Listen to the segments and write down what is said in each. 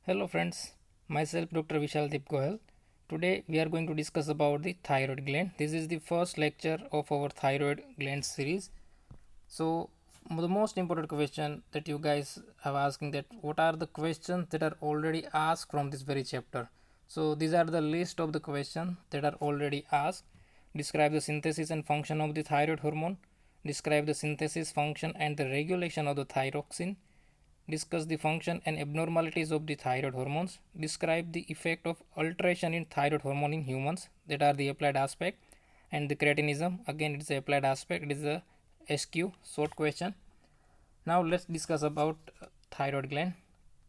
Hello friends, myself Dr. Vishal Deep Gohel. Today we are going to discuss about the thyroid gland. This is the first lecture of our thyroid gland series. So the most important question that you guys have asking that what are the questions that are already asked from this very chapter. So these are the list of the questions that are already asked. Describe the synthesis and function of the thyroid hormone. Describe the synthesis, function and the regulation of the thyroxine. Discuss the function and abnormalities of the thyroid hormones. Describe the effect of alteration in thyroid hormone in humans, that are the applied aspect, and the cretinism. Again, it's the applied aspect. It is a SQ short question. Now let's discuss about thyroid gland.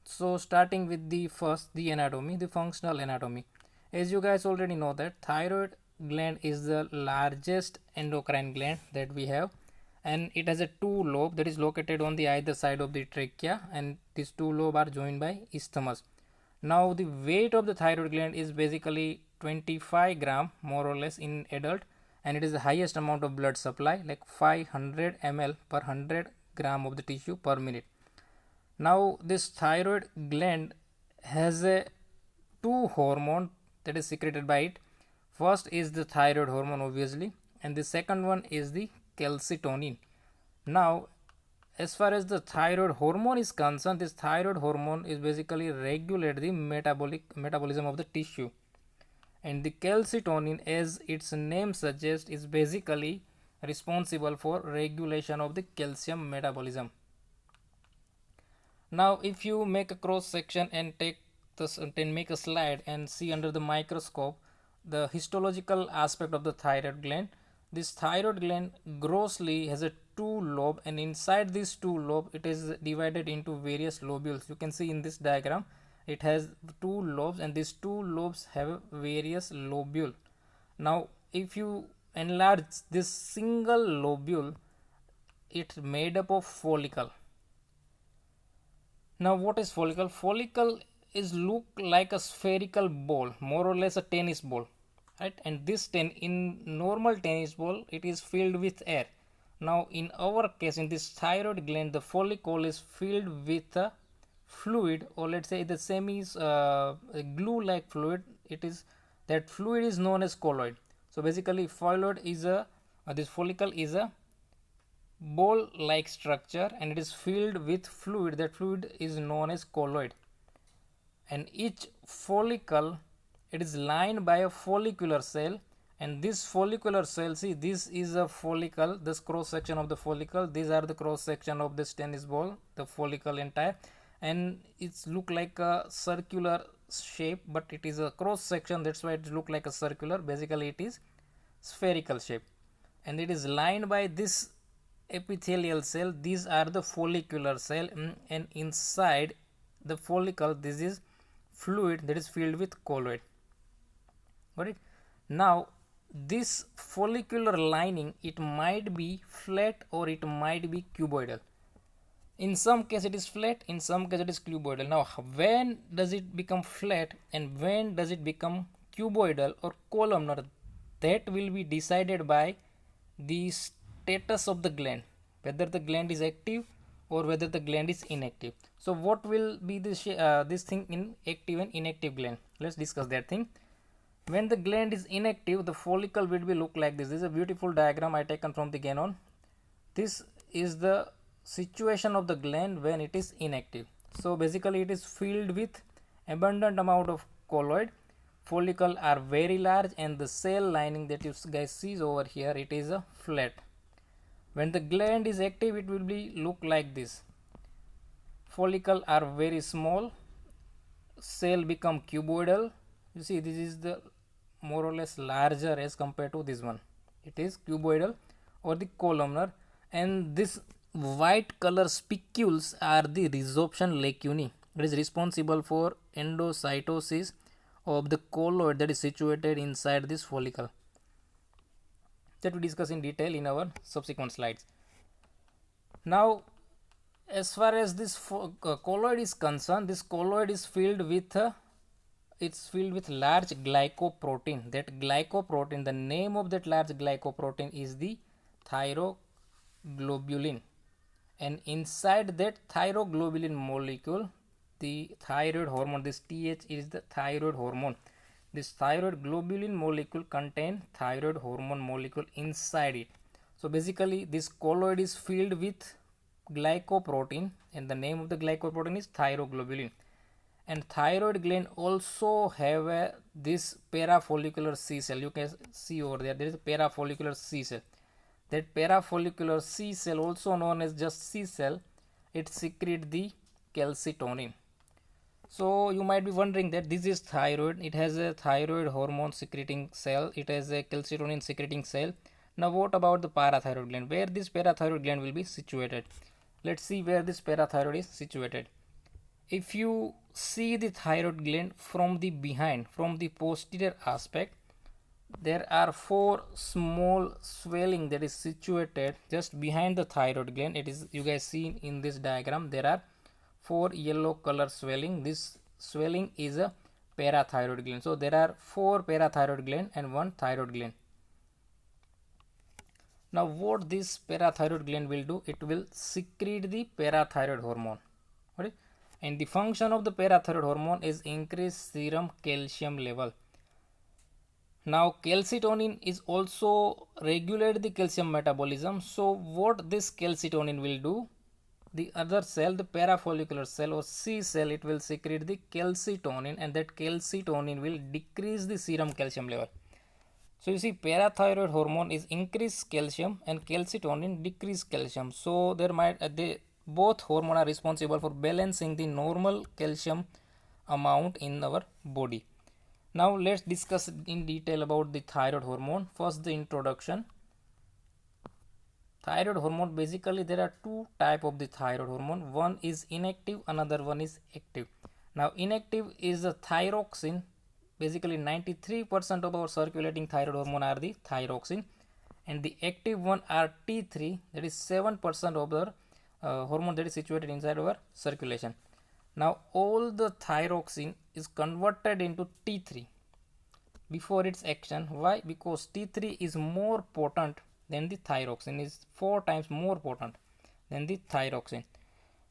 So starting with the first, the anatomy, the functional anatomy. As you guys already know that thyroid gland is the largest endocrine gland that we have, and it has a two lobe that is located on the either side of the trachea, and these two lobes are joined by isthmus. Now the weight of the thyroid gland is basically 25 gram more or less in adult, and it is the highest amount of blood supply, like 500 ml per 100 gram of the tissue per minute. Now this thyroid gland has a two hormone that is secreted by it. First is the thyroid hormone obviously, and the second one is the calcitonin. Now as far as the thyroid hormone is concerned, this thyroid hormone is basically regulate the metabolism of the tissue, and the calcitonin, as its name suggests, is basically responsible for regulation of the calcium metabolism. Now if you make a cross section and take this and make a slide and see under the microscope the histological aspect of the thyroid gland, this thyroid gland grossly has a two lobe, and inside these two lobe it is divided into various lobules. You can see in this diagram it has two lobes, and these two lobes have various lobule. Now if you enlarge this single lobule, it's made up of follicle. Now what is follicle? Follicle is look like a spherical ball, more or less a tennis ball, right? And this in normal tennis ball it is filled with air. Now in our case, in this thyroid gland, the follicle is filled with a fluid, or let's say the semi glue like fluid. It is that fluid is known as colloid. So basically folloid is a this follicle is a ball like structure, and it is filled with fluid. That fluid is known as colloid, and each follicle, it is lined by a follicular cell, and this follicular cell, see, this is a follicle, this cross section of the follicle, these are the cross section of this tennis ball, the follicle entire, and it's look like a circular shape, but it is a cross section, that's why it look like a circular. Basically it is spherical shape, and it is lined by this epithelial cell. These are the follicular cell, and inside the follicle this is fluid that is filled with colloid. Got it? Now this follicular lining, it might be flat or it might be cuboidal. In some case it is flat, in some case it is cuboidal. Now when does it become flat and when does it become cuboidal or columnar, that will be decided by the status of the gland, whether the gland is active or whether the gland is inactive. So what will be this thing in active and inactive gland? Let's discuss that thing. When the gland is inactive, the follicle will be look like this. This is a beautiful diagram I taken from the Ganon. This is the situation of the gland when it is inactive. So basically it is filled with abundant amount of colloid. Follicle are very large, and the cell lining that you guys see over here, it is a flat. When the gland is active, it will be look like this. Follicle are very small, cell become cuboidal. You see, this is the more or less larger as compared to this one. It is cuboidal or the columnar, and this white color spicules are the resorption lacunae. It is responsible for endocytosis of the colloid that is situated inside this follicle, that we discuss in detail in our subsequent slides. Now as far as this colloid is concerned, this colloid is filled with it's filled with large glycoprotein. That glycoprotein, the name of that large glycoprotein is the thyroglobulin, and inside that thyroglobulin molecule the thyroid hormone. This TH is the thyroid hormone. This thyroid globulin molecule contain thyroid hormone molecule inside it. So basically this colloid is filled with glycoprotein, and the name of the glycoprotein is thyroglobulin. And thyroid gland also have this parafollicular C cell. You can see over there, there is a parafollicular C cell. That parafollicular C cell, also known as just C cell, it secretes the calcitonin. So you might be wondering that this is thyroid, it has a thyroid hormone secreting cell, it has a calcitonin secreting cell. Now what about the parathyroid gland? Where this parathyroid gland will be situated? Let's see where this parathyroid is situated. If you see the thyroid gland from the behind, from the posterior aspect, there are 4 small swelling that is situated just behind the thyroid gland. It is, you guys see in this diagram, there are 4 yellow color swelling. This swelling is a parathyroid gland. So there are 4 parathyroid gland and 1 thyroid gland. Now what this parathyroid gland will do? It will secrete the parathyroid hormone. Right? And the function of the parathyroid hormone is increase serum calcium level. Now calcitonin is also regulate the calcium metabolism. So what this calcitonin will do? The other cell, the parafollicular cell or C cell, it will secrete the calcitonin, and that calcitonin will decrease the serum calcium level. So you see, parathyroid hormone is increase calcium and calcitonin decrease calcium. So there might both hormones are responsible for balancing the normal calcium amount in our body. Now let's discuss in detail about the thyroid hormone. First, the introduction. Thyroid hormone, basically there are 2 types of the thyroid hormone. One is inactive, another one is active. Now inactive is the thyroxine. Basically 93% of our circulating thyroid hormone are the thyroxine, and the active one are T3, that is 7% of the hormone that is situated inside our circulation. Now all the thyroxine is converted into T3 before its action. Why? Because T3 is more potent than the thyroxine, is 4 times more potent than the thyroxine.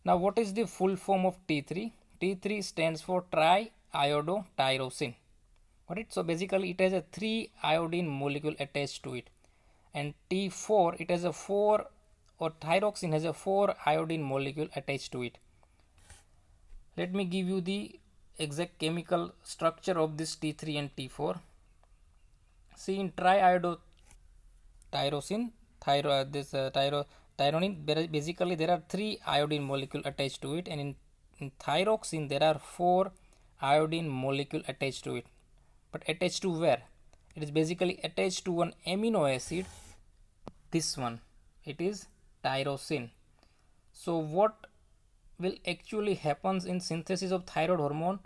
Now what is the full form of T3? T3 stands for triiodotyrosine. Alright, so basically it has a 3 iodine molecule attached to it, and T4, it has a 4, or thyroxine has a 4 iodine molecule attached to it. Let me give you the exact chemical structure of this T3 and T4. See, in triiodotyrosine, thyronin, basically there are 3 iodine molecule attached to it, and in thyroxine there are 4 iodine molecule attached to it. But attached to where? It is basically attached to one amino acid, this one, it is tyrosine. So what will actually happens in synthesis of thyroid hormone?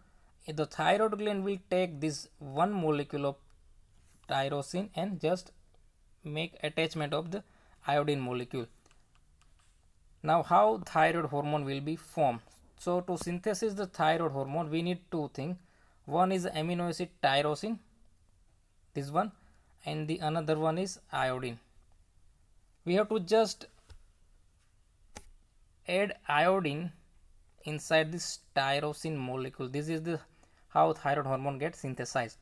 The thyroid gland will take this one molecule of tyrosine and just make attachment of the iodine molecule. Now how thyroid hormone will be formed? So to synthesis the thyroid hormone, we need 2 things. One is amino acid tyrosine, this one, and the another one is iodine. We have to just add iodine inside this tyrosine molecule. This is the how thyroid hormone gets synthesized.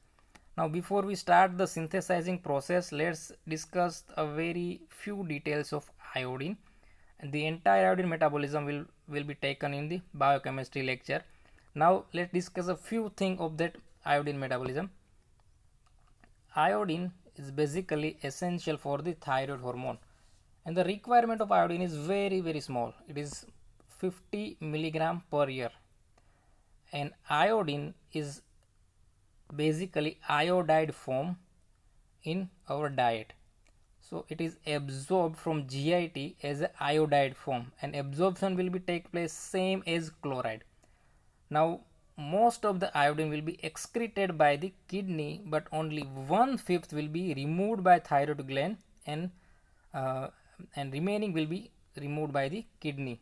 Now before we start the synthesizing process, let's discuss a very few details of iodine. And the entire iodine metabolism will be taken in the biochemistry lecture. Now let's discuss a few things of that iodine metabolism. Iodine is basically essential for the thyroid hormone, and the requirement of iodine is very small. It is 50 milligram per year, and iodine is basically iodide form in our diet. So it is absorbed from GIT as a iodide form, and absorption will be take place same as chloride. Now most of the iodine will be excreted by the kidney, but only 1/5 will be removed by thyroid gland, and remaining will be removed by the kidney.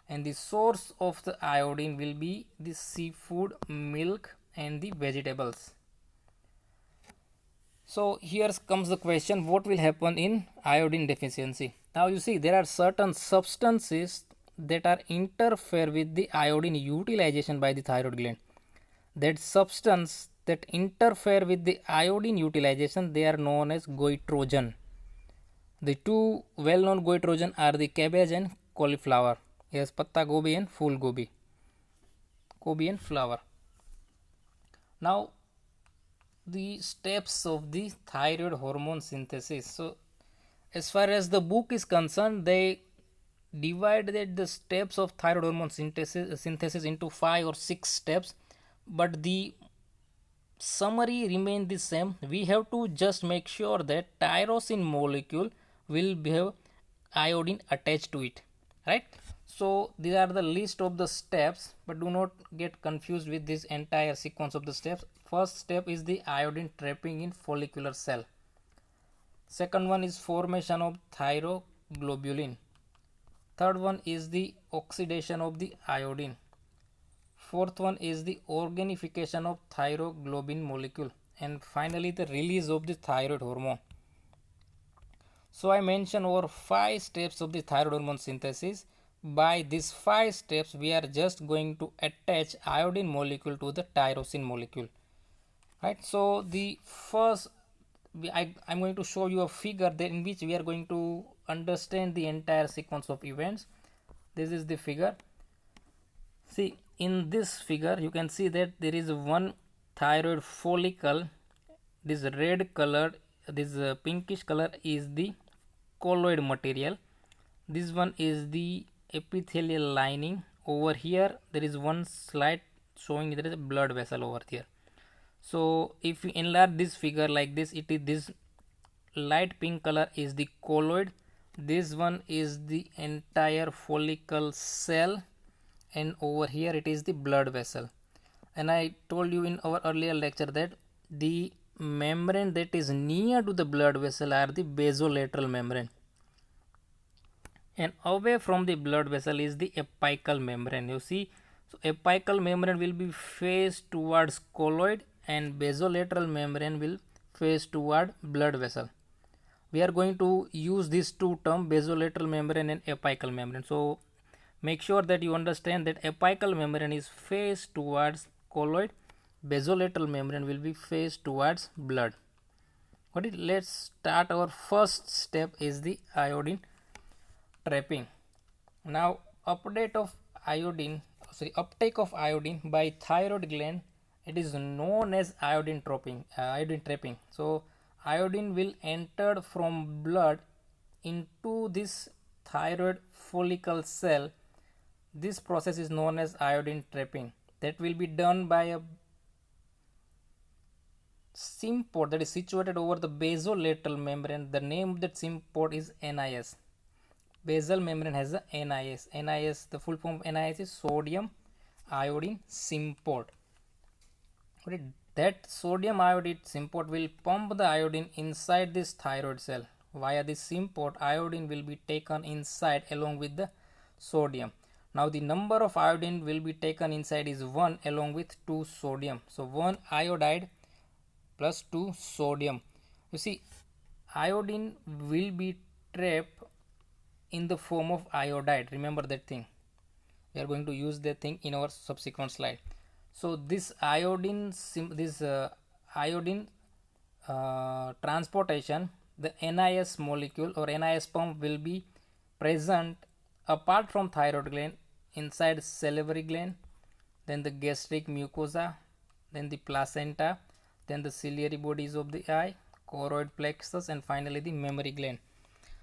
And the source of the iodine will be the seafood, milk, and the vegetables. So here comes the question, what will happen in iodine deficiency? Now you see, there are certain substances that are interfere with the iodine utilization by the thyroid gland. That substance that interfere with the iodine utilization, they are known as goitrogen. The two well-known goitrogen are the cabbage and cauliflower. Yes, patta gobi and full gobi. Gobi and flower. Now, the steps of the thyroid hormone synthesis. So, as far as the book is concerned, they divided the steps of thyroid hormone synthesis into 5 or 6 steps, but the summary remain the same. We have to just make sure that tyrosine molecule will have iodine attached to it, right? So these are the list of the steps, but do not get confused with this entire sequence of the steps. First step is the iodine trapping in follicular cell. Second one is formation of thyroglobulin. Third one is the oxidation of the iodine. Fourth one is the organification of thyroglobulin molecule, and finally the release of the thyroid hormone. So I mentioned over 5 steps of the thyroid hormone synthesis. By these 5 steps, we are just going to attach iodine molecule to the tyrosine molecule, right? So the first, I'm going to show you a figure that in which we are going to understand the entire sequence of events. This is the figure. See, in this figure you can see that there is one thyroid follicle. This red color, this pinkish color is the colloid material. This one is the epithelial lining. Over here there is one slide showing there is a blood vessel over here. So if you enlarge this figure like this, it is this light pink color is the colloid. This one is the entire follicle cell, and over here it is the blood vessel. And I told you in our earlier lecture that the membrane that is near to the blood vessel are the basolateral membrane, and away from the blood vessel is the apical membrane. You see, so apical membrane will be faced towards colloid and basolateral membrane will face toward blood vessel. We are going to use these two terms, basolateral membrane and apical membrane. So make sure that you understand that apical membrane is faced towards colloid, basolateral membrane will be faced towards blood. Okay, let's start. Our first step is the iodine trapping. Now uptake of iodine by thyroid gland, it is known as iodine trapping. So iodine will enter from blood into this thyroid follicle cell. This process is known as iodine trapping. That will be done by a symport that is situated over the basolateral membrane. The name of that symport is NIS. Basal membrane has a NIS. NIS, the full form of NIS is sodium iodine symport. Okay, that sodium iodine symport will pump the iodine inside this thyroid cell. Via this symport, iodine will be taken inside along with the sodium. Now the number of iodine will be taken inside is 1 along with 2 sodium. So 1 iodide plus 2 sodium. You see, iodine will be trapped in the form of iodide. Remember that thing. We are going to use that thing in our subsequent slide. So this iodine transportation, the NIS molecule or NIS pump will be present apart from thyroid gland inside salivary gland, then the gastric mucosa, then the placenta, then the ciliary bodies of the eye, choroid plexus, and finally the mammary gland.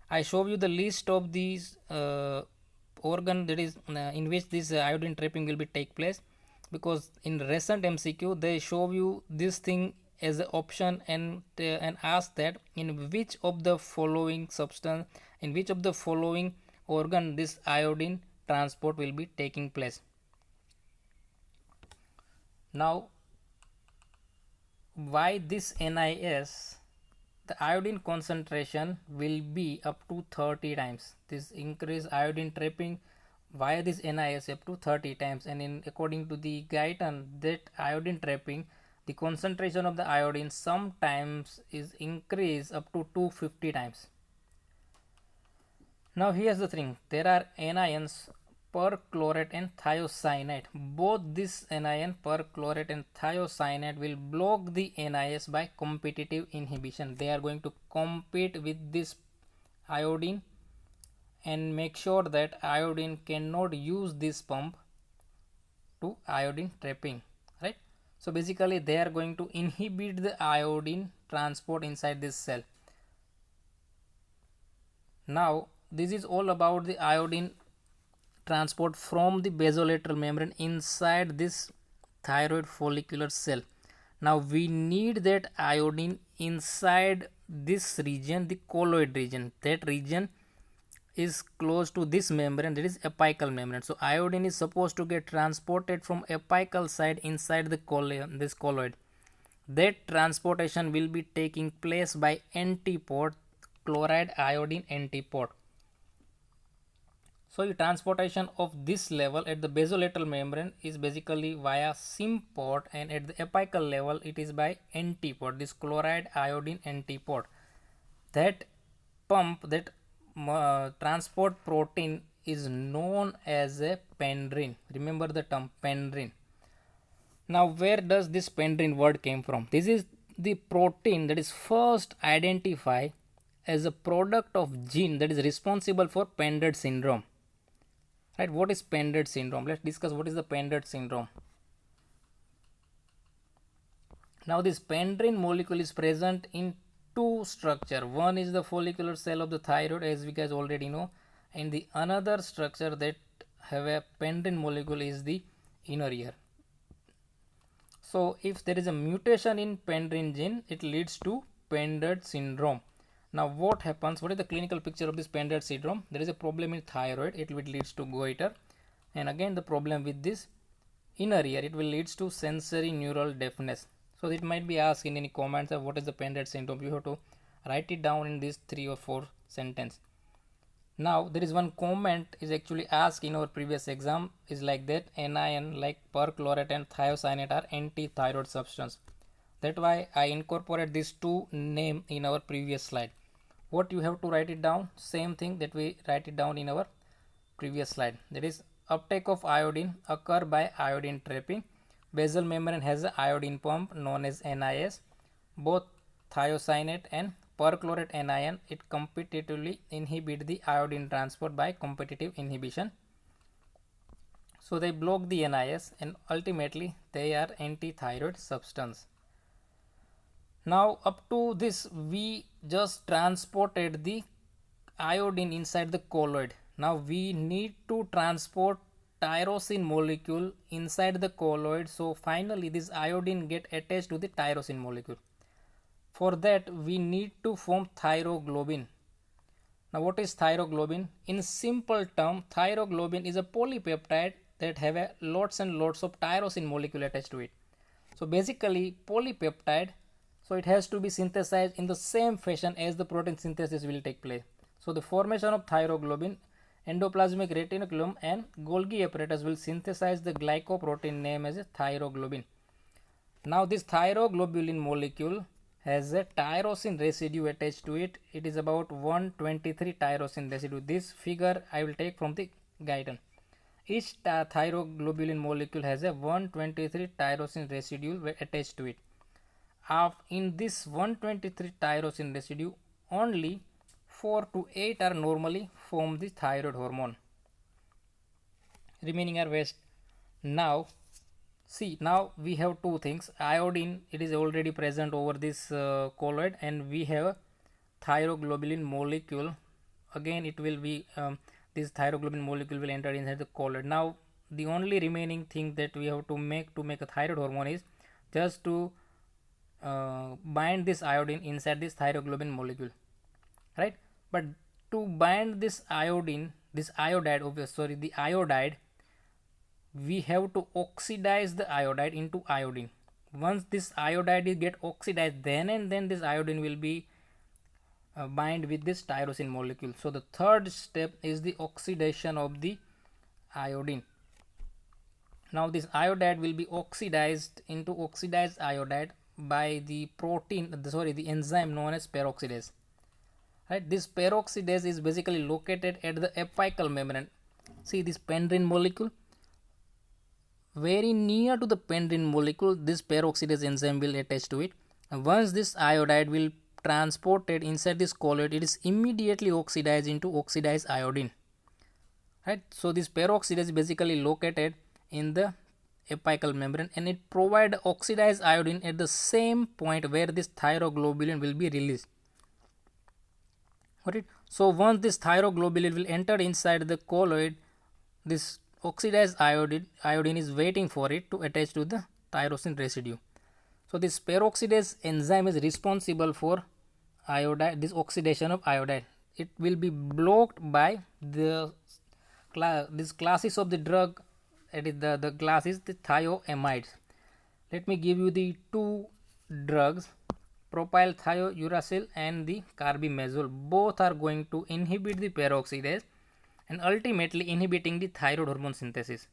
I show you the list of these organ that is in which this iodine trapping will be take place, because in recent MCQ they show you this thing as an option and ask that in which of the following organ this iodine transport will be taking place. Now why this NIS? The iodine concentration will be up to 30 times. This increased iodine trapping via this NIS up to 30 times, and according to the guidance, that iodine trapping, the concentration of the iodine sometimes is increased up to 250 times. Now here's the thing, there are anions perchlorate and thiocyanate. Both this anion, perchlorate and thiocyanate, will block the NIS by competitive inhibition. They are going to compete with this iodine and make sure that iodine cannot use this pump to iodine trapping, right? So basically they are going to inhibit the iodine transport inside this cell. Now this is all about the iodine transport from the basolateral membrane inside this thyroid follicular cell. Now we need that iodine inside this region, the colloid region. That region is close to this membrane, that is apical membrane. So iodine is supposed to get transported from apical side inside the this colloid. That transportation will be taking place by antiport, chloride iodine antiport. So the transportation of this level at the basolateral membrane is basically via symport, and at the apical level it is by antiport, this chloride iodine antiport. That pump, that transport protein is known as a pendrin. Remember the term pendrin. Now where does this pendrin word came from? This is the protein that is first identified as a product of gene that is responsible for Pendred syndrome. Right, what is Pendred syndrome? Let's discuss what is the Pendred syndrome. Now this pendrin molecule is present in two structure. One is the follicular cell of the thyroid, as we guys already know, and the another structure that have a pendrin molecule is the inner ear. So if there is a mutation in pendrin gene, it leads to Pendred syndrome. Now what happens, what is the clinical picture of this Pendred syndrome? There is a problem in thyroid, it will leads to goiter, and again the problem with this inner ear, it will leads to sensory neural deafness. So it might be asked in any comments of what is the Pendred syndrome. You have to write it down in these 3 or 4 sentences. Now there is one comment is actually asked in our previous exam, is like that anion like perchlorate and thiocyanate are anti-thyroid substance. That's why I incorporate these two names in our previous slide. What you have to write it down, same thing that we write it down in our previous slide. That is, uptake of iodine occur by iodine trapping. Basal membrane has an iodine pump known as NIS. Both thiocyanate and perchlorate anion, it competitively inhibit the iodine transport by competitive inhibition. So they block the NIS and ultimately they are anti-thyroid substance. Now up to this we just transported the iodine inside the colloid. Now we need to transport tyrosine molecule inside the colloid. So finally this iodine get attached to the tyrosine molecule. For that we need to form thyroglobulin. Now what is thyroglobulin? In simple term, thyroglobulin is a polypeptide that have a lots and lots of tyrosine molecule attached to it. So basically polypeptide, so it has to be synthesized in the same fashion as the protein synthesis will take place. So the formation of thyroglobulin, endoplasmic reticulum and Golgi apparatus will synthesize the glycoprotein named as a thyroglobulin. Now this thyroglobulin molecule has a tyrosine residue attached to it. It is about 123 tyrosine residue. This figure I will take from the guidance. Each thyroglobulin molecule has a 123 tyrosine residue attached to it. In this 123 tyrosine residue, only 4 to 8 are normally form the thyroid hormone. Remaining are waste. Now see, now we have two things. Iodine, it is already present over this colloid, and we have thyroglobulin molecule. Again it will be this thyroglobulin molecule will enter inside the colloid. Now the only remaining thing that we have to make a thyroid hormone is just to bind this iodine inside this thyroglobulin molecule, right? But to bind this iodine, this iodide, the iodide, we have to oxidize the iodide into iodine. Once this iodide get oxidized, then and then this iodine will be bind with this tyrosine molecule. So the third step is the oxidation of the iodine. Now this iodide will be oxidized into oxidized iodide by the the enzyme known as peroxidase. Right, this peroxidase is basically located at the apical membrane. See this pendrin molecule, very near to the pendrin molecule this peroxidase enzyme will attach to it, and once this iodide will transported inside this colloid, it is immediately oxidized into oxidized iodine, right? So this peroxidase is basically located in the apical membrane, and it provide oxidized iodine at the same point where this thyroglobulin will be released. Got it? So once this thyroglobulin will enter inside the colloid, this oxidized iodine is waiting for it to attach to the tyrosine residue. So this peroxidase enzyme is responsible for iodide, this oxidation of iodide. It will be blocked by the these classes of the drug. That is the class is the thioamides. Let me give you the two drugs, propyl thiouracil and the carbimazole. Both are going to inhibit the peroxidase and ultimately inhibiting the thyroid hormone synthesis.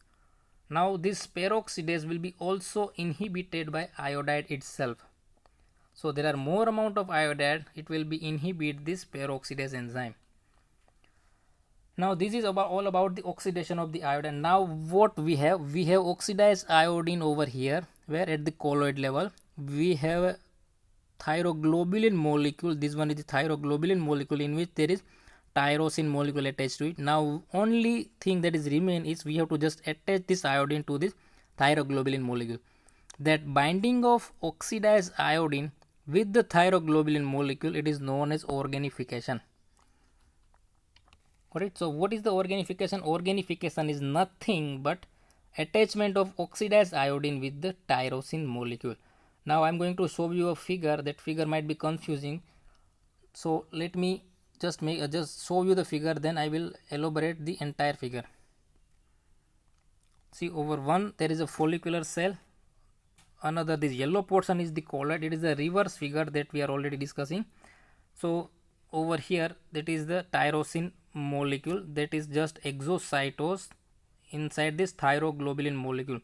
Now this peroxidase will be also inhibited by iodide itself. So there are more amount of iodide, it will be inhibit this peroxidase enzyme. Now this is all about the oxidation of the iodine. Now what we have oxidized iodine over here, where at the colloid level we have a thyroglobulin molecule. This one is the thyroglobulin molecule in which there is tyrosine molecule attached to it. Now only thing that is remain is we have to just attach this iodine to this thyroglobulin molecule. That binding of oxidized iodine with the thyroglobulin molecule, it is known as organification. Alright, so what is the organification? Organification is nothing but attachment of oxidized iodine with the tyrosine molecule. Now I am going to show you a figure. That figure might be confusing, so let me just show you the figure, then I will elaborate the entire figure. See, over one there is a follicular cell, another this yellow portion is the colloid. It is a reverse figure that we are already discussing. So over here that is the tyrosine molecule that is just exocytosed inside this thyroglobulin molecule.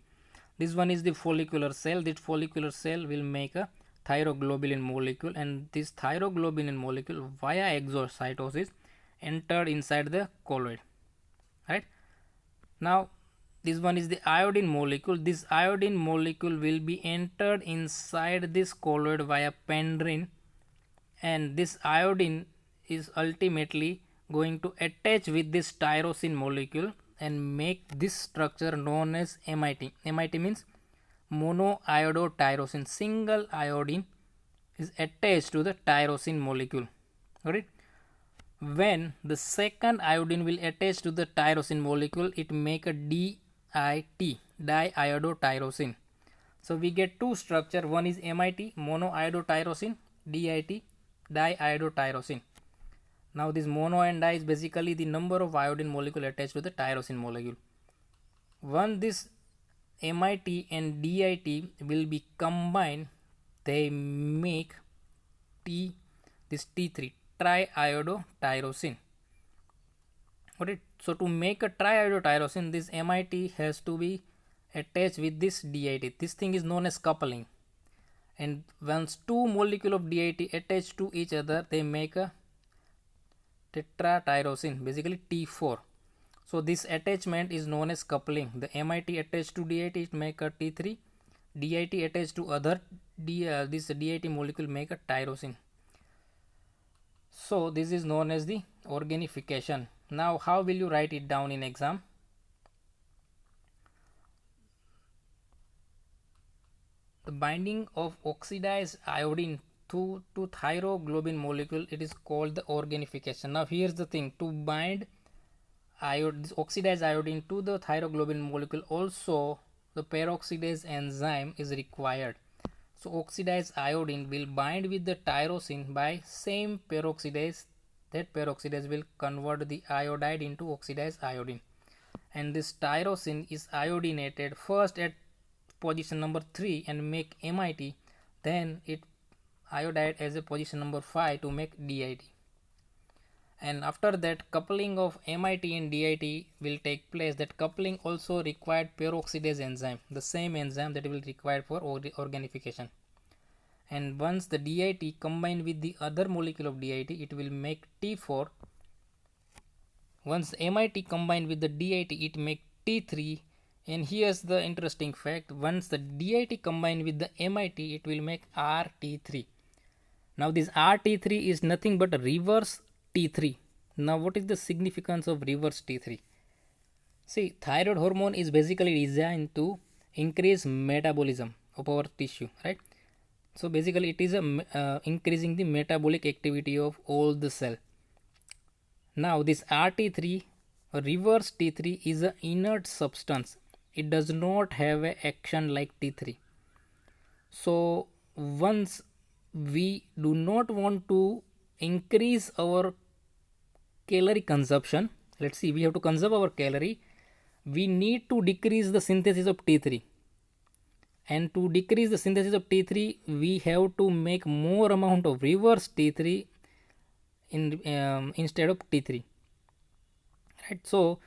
This one is the follicular cell. This follicular cell will make a thyroglobulin molecule, and this thyroglobulin molecule via exocytosis entered inside the colloid, right? Now this one is the iodine molecule. This iodine molecule will be entered inside this colloid via pendrin, and this iodine is ultimately going to attach with this tyrosine molecule and make this structure known as MIT. MIT means monoiodotyrosine. Single iodine is attached to the tyrosine molecule. Alright. When the second iodine will attach to the tyrosine molecule, it make a DIT, diiodotyrosine. So we get two structure. One is MIT, monoiodotyrosine, DIT, diiodotyrosine. Now this mono and di is basically the number of iodine molecule attached to the tyrosine molecule. When this MIT and DIT will be combined, they make this T3, triiodotyrosine. Okay, so to make a triiodotyrosine, this MIT has to be attached with this DIT. This thing is known as coupling, and once two molecule of DIT attach to each other, they make a tetratyrosine, basically T4. So this attachment is known as coupling. The MIT attached to DIT, it make a T3. DIT attached to other this DIT molecule make a tyrosine. So this is known as the organification. Now how will you write it down in exam? The binding of oxidized iodine to thyroglobulin molecule, it is called the organification. Now here's the thing, to bind this oxidized iodine to the thyroglobulin molecule, also the peroxidase enzyme is required. So oxidized iodine will bind with the tyrosine by same peroxidase. That peroxidase will convert the iodide into oxidized iodine, and this tyrosine is iodinated first at position number 3 and make MIT, then it iodide as a position number 5 to make DIT, and after that coupling of MIT and DIT will take place. That coupling also required peroxidase enzyme, the same enzyme that will required for organification, and once the DIT combined with the other molecule of DIT, it will make T4, Once MIT combined with the DIT, it make T3. And here's the interesting fact: once the DIT combined with the MIT, it will make RT3. Now this RT3 is nothing but a reverse T3. Now what is the significance of reverse T3? See, thyroid hormone is basically designed to increase metabolism of our tissue, right? So basically it is increasing the metabolic activity of all the cell. Now this RT3 or reverse T3 is an inert substance. It does not have a action like T3. So once we do not want to increase our calorie consumption, let's see, we have to conserve our calorie, we need to decrease the synthesis of T3. And to decrease the synthesis of T3, we have to make more amount of reverse T3 instead of T3, right? So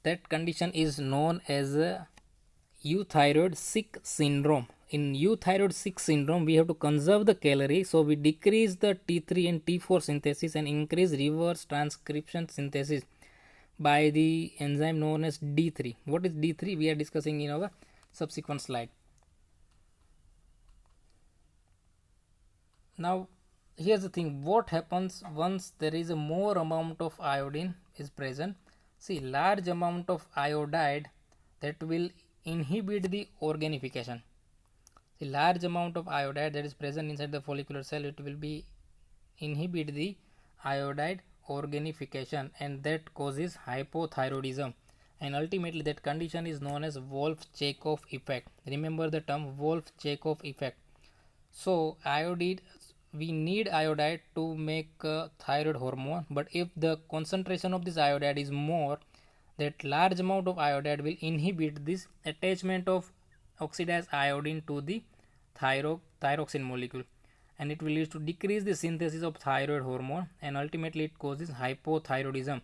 that condition is known as euthyroid sick syndrome. In euthyroid sick syndrome, we have to conserve the calorie, so we decrease the T3 and T4 synthesis and increase reverse transcription synthesis by the enzyme known as D3. What is D3? We are discussing in our subsequent slide. Now here's the thing: what happens once there is a more amount of iodine is present? See, large amount of iodide that will inhibit the organification. The large amount of iodide that is present inside the follicular cell, it will be inhibit the iodide organification, and that causes hypothyroidism, and ultimately that condition is known as Wolff-Chaikoff effect. Remember the term Wolff-Chaikoff effect. So iodide, we need iodide to make thyroid hormone, but if the concentration of this iodide is more, that large amount of iodide will inhibit this attachment of oxidized iodine to the thyroxine molecule, and it will lead to decrease the synthesis of thyroid hormone, and ultimately it causes hypothyroidism,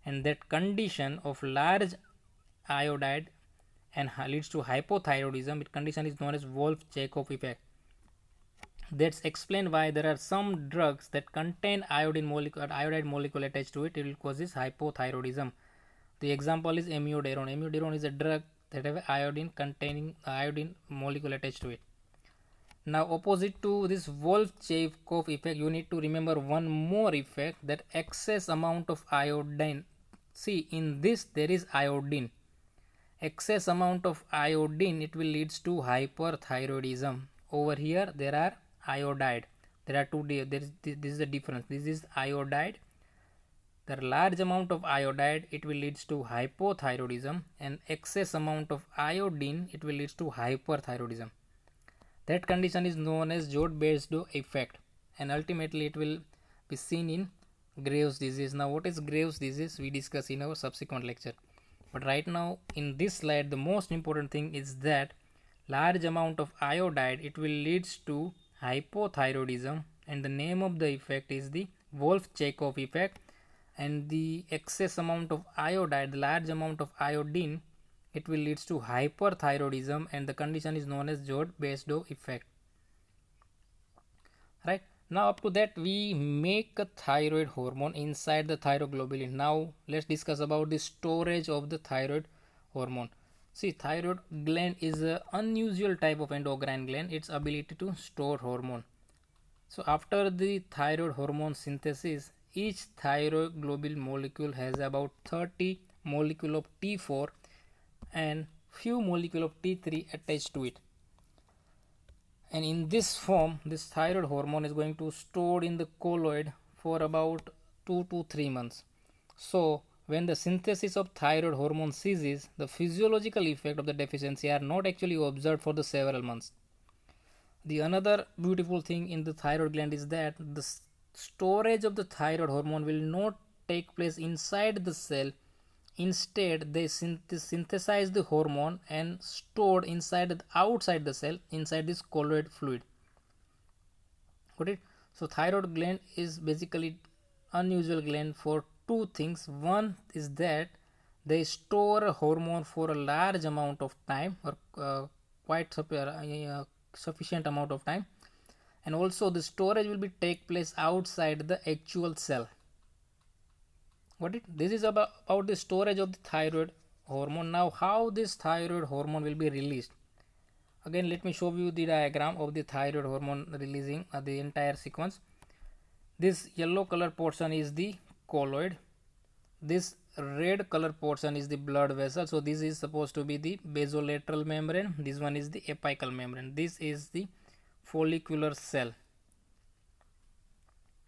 and that condition of large iodide and leads to hypothyroidism. It condition is known as Wolff-Chaikoff effect. That's explained why there are some drugs that contain iodide molecule attached to it. It will causes hypothyroidism. The example is amiodarone. Amiodarone is a drug that have iodine containing iodine molecule attached to it. Now opposite to this Wolff-Chaikoff effect, you need to remember one more effect, that excess amount of iodine. See, in this there is iodine. Excess amount of iodine, it will leads to hyperthyroidism. Over here there are iodide. There are two. This is the difference. This is iodide. The large amount of iodide, it will leads to hypothyroidism, and excess amount of iodine, it will leads to hyperthyroidism. That condition is known as Jod-Basedow effect, and ultimately it will be seen in Graves' disease. Now what is Graves' disease? We discuss in our subsequent lecture. But right now in this slide, the most important thing is that large amount of iodide, it will leads to hypothyroidism, and the name of the effect is the Wolff-Chaikoff effect. And the excess amount of iodide, the large amount of iodine, it will leads to hyperthyroidism, and the condition is known as Jod-Basedow effect. Right, now up to that we make a thyroid hormone inside the thyroglobulin. Now let's discuss about the storage of the thyroid hormone. See, thyroid gland is an unusual type of endocrine gland. Its ability to store hormone. So after the thyroid hormone synthesis, each thyroglobulin molecule has about 30 molecule of T4 and few molecule of T3 attached to it. And in this form, this thyroid hormone is going to store in the colloid for about 2 to 3 months. So when the synthesis of thyroid hormone ceases, the physiological effect of the deficiency are not actually observed for the several months. The another beautiful thing in the thyroid gland is that the storage of the thyroid hormone will not take place inside the cell. Instead, they synthesize the hormone and stored inside outside the cell, inside this colloid fluid. Got it? So thyroid gland is basically unusual gland for two things. One is that they store a hormone for a large amount of time, or quite sufficient amount of time, and also the storage will be take place outside the actual cell. Got it? This is about the storage of the thyroid hormone. Now how this thyroid hormone will be released? Again, let me show you the diagram of the thyroid hormone releasing the entire sequence. This yellow color portion is the colloid. This red color portion is the blood vessel. So this is supposed to be the basolateral membrane. This one is the apical membrane. This is the follicular cell.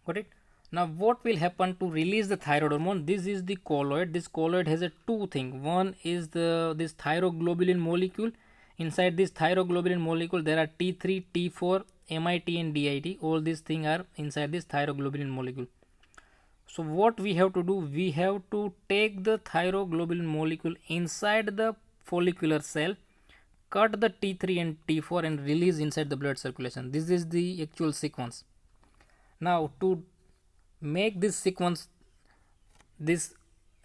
Got it? Now what will happen to release the thyroid hormone? This is the colloid. This colloid has a two thing. One is this thyroglobulin molecule. Inside this thyroglobulin molecule there are T3, T4, MIT and DIT. All these things are inside this thyroglobulin molecule. So what we have to do, we have to take the thyroglobulin molecule inside the follicular cell, cut the T3 and T4 and release inside the blood circulation. This is the actual sequence. Now to make this sequence, this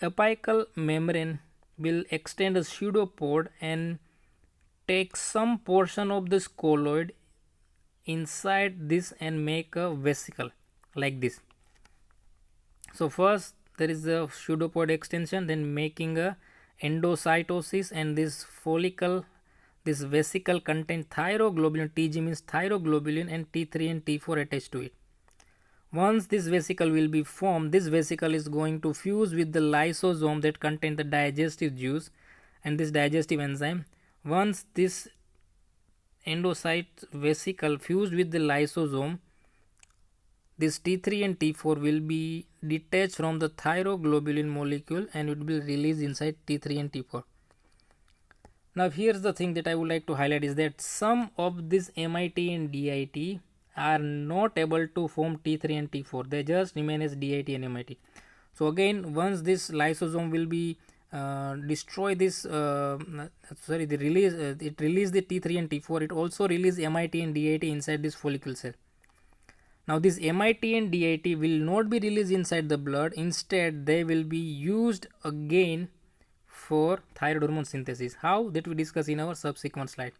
apical membrane will extend a pseudopod and take some portion of this colloid inside this and make a vesicle like this. So first there is a pseudopod extension, then making a endocytosis, and this follicle, this vesicle contains thyroglobulin. TG means thyroglobulin, and T3 and T4 attached to it. Once this vesicle will be formed, this vesicle is going to fuse with the lysosome that contain the digestive juice and this digestive enzyme. Once this endocyte vesicle fused with the lysosome, this T3 and T4 will be detached from the thyroglobulin molecule and it will be released inside T3 and T4. Now here's the thing that I would like to highlight is that some of this MIT and DIT are not able to form T3 and T4. They just remain as DIT and MIT. So again, once this lysosome will be destroy this it release the T3 and T4, it also release MIT and DIT inside this follicle cell. Now this MIT and DIT will not be released inside the blood. Instead they will be used again for thyroid hormone synthesis. How? That we discuss in our subsequent slide.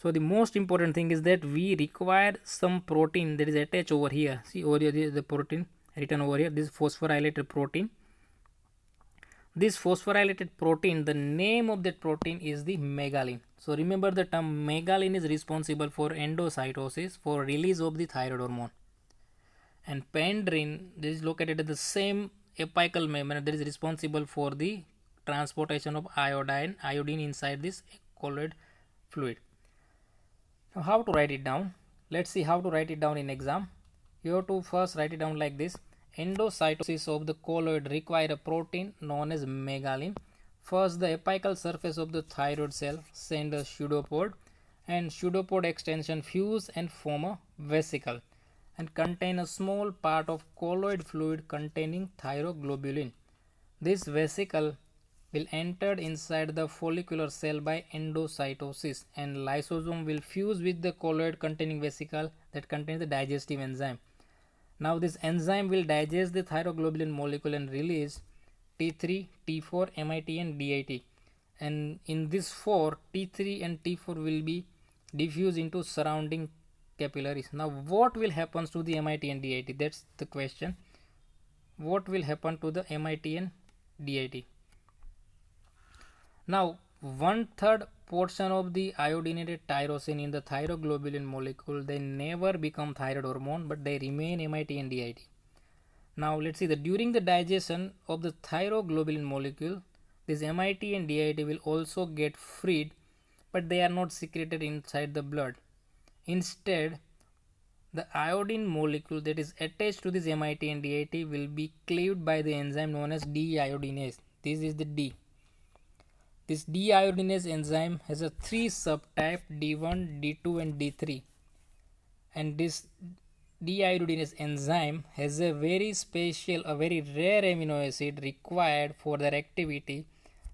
So the most important thing is that we require some protein that is attached over here. See over here the protein written over here, this phosphorylated protein. This phosphorylated protein, the name of that protein is the megalin. So remember the term megalin is responsible for endocytosis, for release of the thyroid hormone. And pendrin, this is located at the same apical membrane, that is responsible for the transportation of iodine inside this colloid fluid. Now how to write it down? Let's see how to write it down in exam. You have to first write it down like this. Endocytosis of the colloid require a protein known as megalin. First, the apical surface of the thyroid cell send a pseudopod, and pseudopod extension fuse and form a vesicle and contain a small part of colloid fluid containing thyroglobulin. This vesicle will enter inside the follicular cell by endocytosis, and lysosome will fuse with the colloid containing vesicle that contains the digestive enzyme. Now this enzyme will digest the thyroglobulin molecule and release T3, T4, MIT and DIT. And in this 4, T3 and T4 will be diffused into surrounding capillaries. Now what will happen to the MIT and DIT? That's the question. What will happen to the MIT and DIT? Now 1/3 portion of the iodinated tyrosine in the thyroglobulin molecule, they never become thyroid hormone, but they remain MIT and DIT. Now let's see that during the digestion of the thyroglobulin molecule, this MIT and DIT will also get freed, but they are not secreted inside the blood. Instead, the iodine molecule that is attached to this MIT and DIT will be cleaved by the enzyme known as deiodinase. This is the D. This deiodinase enzyme has a 3 subtype, D1, D2 and D3. And this deiodinase enzyme has a very special, a very rare amino acid required for their activity.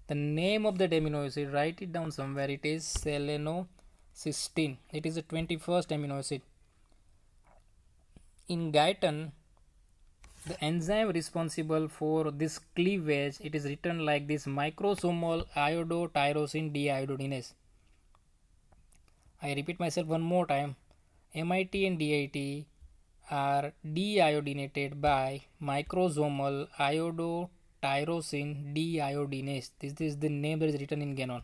The name of that amino acid, write it down somewhere, it is selenocysteine. It is the 21st amino acid. In Guyton, the enzyme responsible for this cleavage, it is written like this: microsomal iodotyrosine deiodinase. I repeat myself one more time. MIT and DIT are deiodinated by microsomal tyrosine deiodinase. This is the name that is written in Ganon.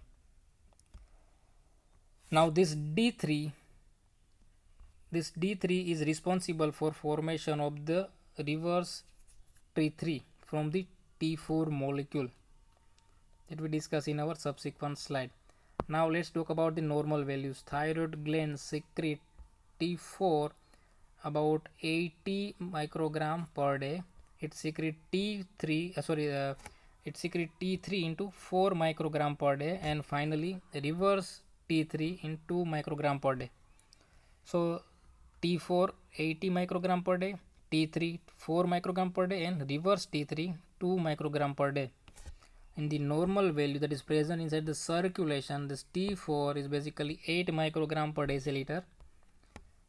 Now this D3 is responsible for formation of the reverse T3 from the T4 molecule that we discuss in our subsequent slide. Now let's talk about the normal values. Thyroid gland secrete T4 about 80 microgram per day. It secrete T3 into 4 microgram per day, and finally reverse T3 in 2 microgram per day. So T4 80 microgram per day, T3 4 microgram per day, and reverse T3 2 microgram per day. And the normal value that is present inside the circulation, this T4 is basically 8 microgram per deciliter,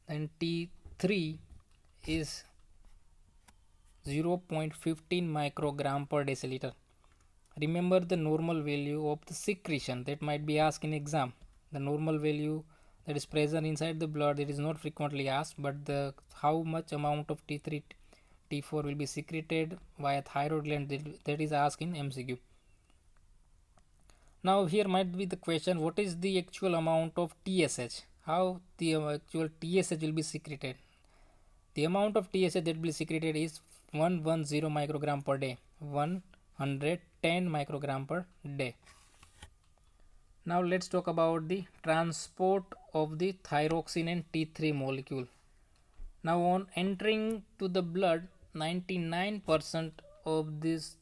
and T3 is 0.15 microgram per deciliter. Remember the normal value of the secretion that might be asked in exam. The normal value that is present inside the blood, it is not frequently asked, but the how much amount of T3 T4 will be secreted via thyroid gland, that is asked in MCQ. Now here might be the question, what is the actual amount of TSH? How the actual TSH will be secreted? The amount of TSH that will be secreted is 110 microgram per day, 110 microgram per day. Now let's talk about the transport of the thyroxine and T3 molecule. Now on entering to the blood, 99% of this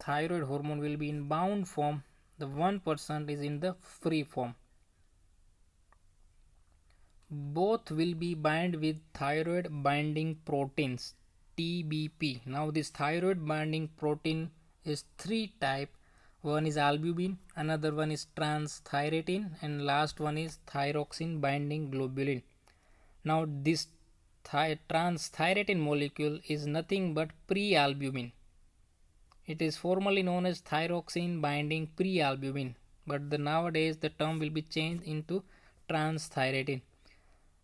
thyroid hormone will be in bound form. The 1% is in the free form. Both will be bind with thyroid binding proteins, TBP. Now this thyroid binding protein is 3 type. One is albumin, another one is transthyretin, and last one is thyroxine binding globulin. Now this transthyretin molecule is nothing but prealbumin. It is formerly known as thyroxine binding prealbumin, but nowadays the term will be changed into transthyretin.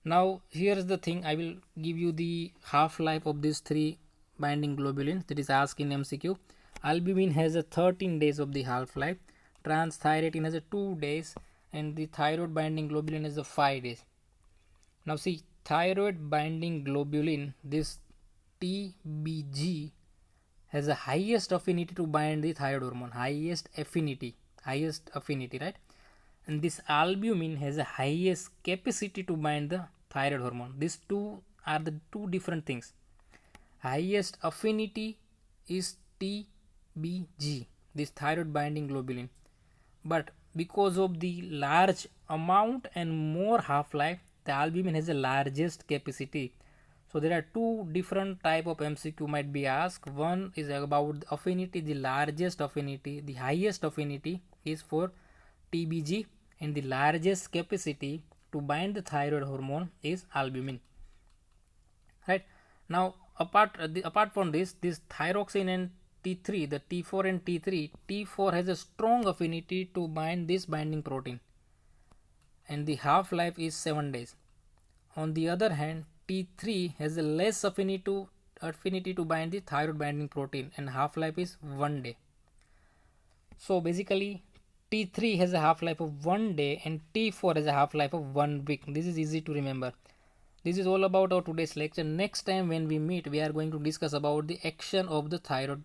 Now here's the thing, I will give you the half-life of these 3 binding globulins that is asked in MCQ. Albumin has a 13 days of the half-life, transthyretin has a 2 days, and the thyroid binding globulin has a 5 days. Now see, thyroid binding globulin, this TBG, has the highest affinity to bind the thyroid hormone, highest affinity, right? And this albumin has the highest capacity to bind the thyroid hormone. These two are the two different things. Highest affinity is TBG, this thyroid binding globulin, but because of the large amount and more half-life, the albumin has the largest capacity. So there are 2 different type of MCQ might be asked. One is about affinity, the largest affinity, the highest affinity is for TBG, and the largest capacity to bind the thyroid hormone is albumin. Right? Now apart from this thyroxine and T3, the T4 and T3, T4 has a strong affinity to bind this binding protein, and the half-life is 7 days. On the other hand, T3 has a less affinity to bind the thyroid binding protein, and half-life is 1 day. So basically T3 has a half-life of 1 day and T4 has a half-life of 1 week. This is easy to remember. This is all about our today's lecture. Next time when we meet, we are going to discuss about the action of the thyroid